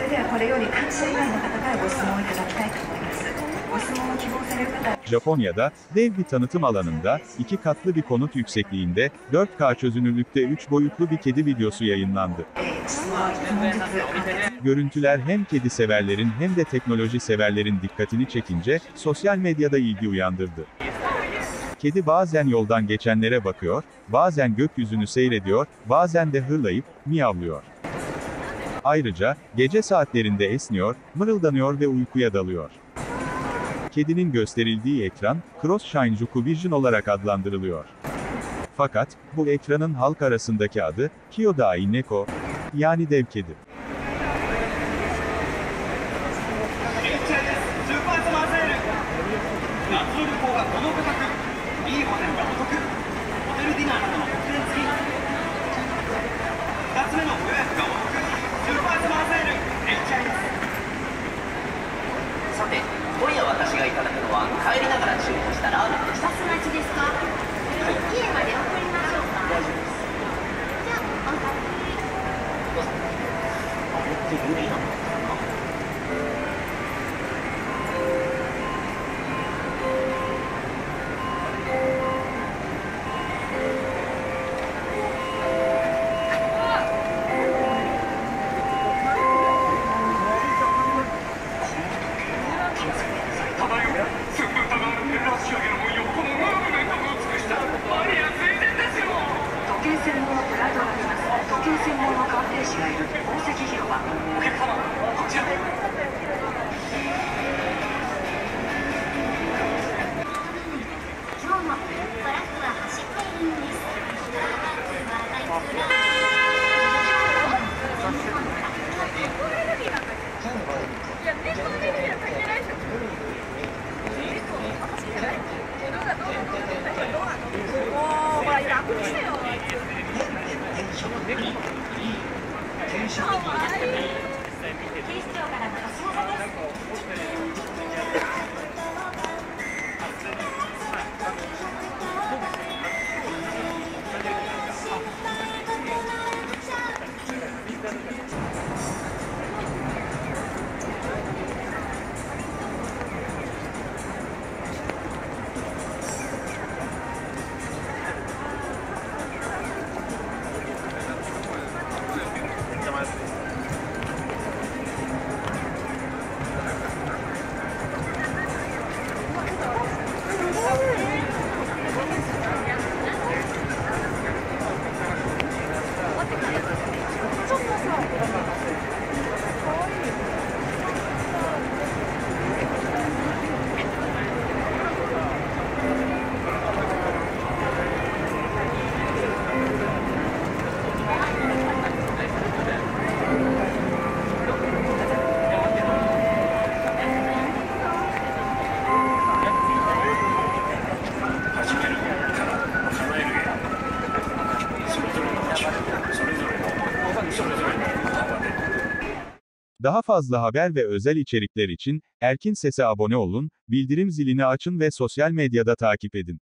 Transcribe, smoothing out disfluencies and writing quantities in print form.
ではこれより感謝以外の方からご質問をいただきたいと思います。ご質問を希望される方は Japonya'da, dev bir tanıtım alanında, 2 katlı bir konut yüksekliğinde, 4K çözünürlükte 3 boyutlu bir kedi videosu yayınlandı. 質問は2問ずつ簡潔 Görüntüler hem kedi severlerin hem de teknoloji severlerin dikkatini çekince, sosyal medyada ilgi uyandırdı. Kedi bazen yoldan geçenlere bakıyor, bazen gökyüzünü seyrediyor, bazen de hırlayıp, miyavlıyor. Ayrıca, gece saatlerinde esniyor, mırıldanıyor ve uykuya dalıyor. Kedinin gösterildiği ekran, Cross Shinjuku Vision olarak adlandırılıyor. Fakat, bu ekranın halk arasındaki adı, Kyodai Neko, yani dev kedi. スーパースマーセール夏の旅行がこの価格いいホテルがお得ホテルディナーなどの特典付き2つ目のご予約がお得スーパースマーセール HIS さて今夜私がいただくのは帰りながら注文したラーメンですバス待ちですか？家まで送りましょうか？大丈夫ですじゃあ、お先に。どうぞあれって無理なのDaha fazla haber ve özel içerikler için, Erkin Ses'e abone olun, bildirim zilini açın ve sosyal medyada takip edin.